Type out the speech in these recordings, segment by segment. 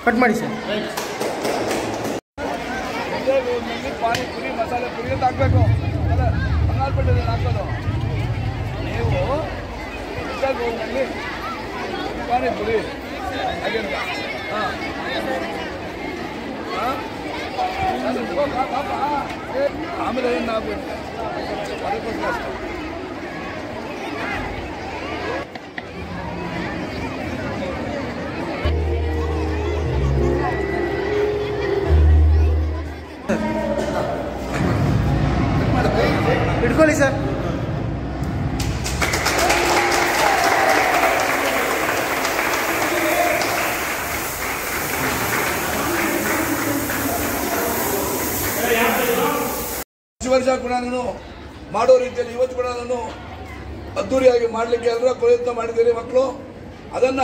Cut ಮಾಡಿ sir. Panipuri ಮಸಾಲೆ ಪುರಿ ಅಂತ ಹಾಕಬೇಕು, ಬಂಗಾರಪೇಟೆಯಲ್ಲಿ ಹಾಕೋದು. ನೀವು ರೋಡ್ನಲ್ಲಿ ಪಾನಿಪುರಿ ಹಾಗೆಂತ ಆಮೇಲೆ ಏನು ಆಗ್ಬೇಕು ಅದಕ್ಕೋಸ್ಕರ ಅಷ್ಟೇ. ಇಟ್ಕೊಳ್ಳಿ ಸರ್. ವರ್ಷ ಕೂಡ ನಾನು ಮಾಡೋ ರೀತಿಯಲ್ಲಿ ಇವತ್ತು ಕೂಡ ನಾನು ಅದ್ದೂರಿಯಾಗಿ ಮಾಡಲಿಕ್ಕೆ ಎಲ್ಲರ ಪ್ರಯತ್ನ ಮಾಡಿದ್ದೀರಿ ಮಕ್ಕಳು. ಅದನ್ನ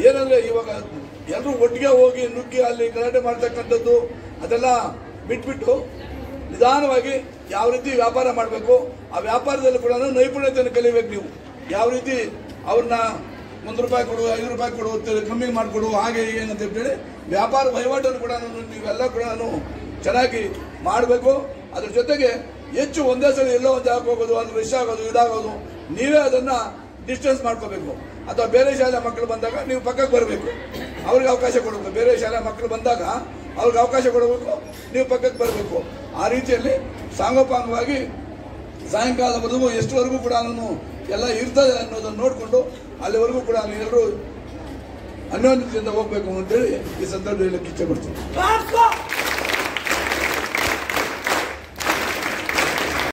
ಏನಂದ್ರೆ ಇವಾಗ ಎಲ್ಲರೂ ಒಟ್ಟಿಗೆ ಹೋಗಿ ನುಗ್ಗಿ ಅಲ್ಲಿ ಗಲಾಟೆ ಮಾಡ್ತಕ್ಕಂಥದ್ದು ಅದೆಲ್ಲ ಬಿಟ್ಬಿಟ್ಟು ನಿಧಾನವಾಗಿ ಯಾವ ರೀತಿ ವ್ಯಾಪಾರ ಮಾಡಬೇಕು, ಆ ವ್ಯಾಪಾರದಲ್ಲಿ ಕೂಡ ನೈಪುಣ್ಯತೆಯನ್ನು ಕಲಿಬೇಕು. ನೀವು ಯಾವ ರೀತಿ ಅವ್ರನ್ನ ₹1 ಕೊಡು, ₹5 ಕೊಡು, ಕಮ್ಮಿ ಮಾಡಿಕೊಡು, ಹಾಗೆ ಹೀಗೆ ಅಂತ ಹೇಳಿ ವ್ಯಾಪಾರ ವಹಿವಾಟನ್ನು ಕೂಡ ನೀವೆಲ್ಲ ಕೂಡ ಚೆನ್ನಾಗಿ ಮಾಡಬೇಕು. ಅದ್ರ ಜೊತೆಗೆ ಹೆಚ್ಚು ಒಂದೇ ಸಲ ಎಲ್ಲೋ ಒಂದು ಹಾಕೋಗೋದು, ಅದು ರಶ್ ಆಗೋದು, ಇದಾಗೋದು, ನೀವೇ ಅದನ್ನ ಡಿಸ್ಟೆನ್ಸ್ ಮಾಡ್ಕೋಬೇಕು. ಅಥವಾ ಬೇರೆ ಶಾಲೆ ಮಕ್ಕಳು ಬಂದಾಗ ನೀವು ಪಕ್ಕಕ್ಕೆ ಬರಬೇಕು, ಅವ್ರಿಗೆ ಅವಕಾಶ ಕೊಡಬೇಕು. ಬೇರೆ ಶಾಲೆ ಮಕ್ಕಳು ಬಂದಾಗ ಅವ್ರಿಗೆ ಅವಕಾಶ ಕೊಡಬೇಕು, ನೀವು ಪಕ್ಕಕ್ಕೆ ಬರಬೇಕು. ಆ ರೀತಿಯಲ್ಲಿ ಸಾಂಗೋಪಾಂಗವಾಗಿ ಸಾಯಂಕಾಲವರೆಗೂ ಎಷ್ಟುವರೆಗೂ ಕೂಡ ಎಲ್ಲ ಇರ್ತದೆ ಅನ್ನೋದನ್ನು ನೋಡಿಕೊಂಡು ಅಲ್ಲಿವರೆಗೂ ಕೂಡ ಎಲ್ಲರೂ ಅನ್ಯೋನ್ಯತೆಯಿಂದ ಹೋಗ್ಬೇಕು ಅಂತೇಳಿ ಈ ಸಂದರ್ಭದಲ್ಲಿ ಇಚ್ಛೆ ಪಡ್ತೀನಿ.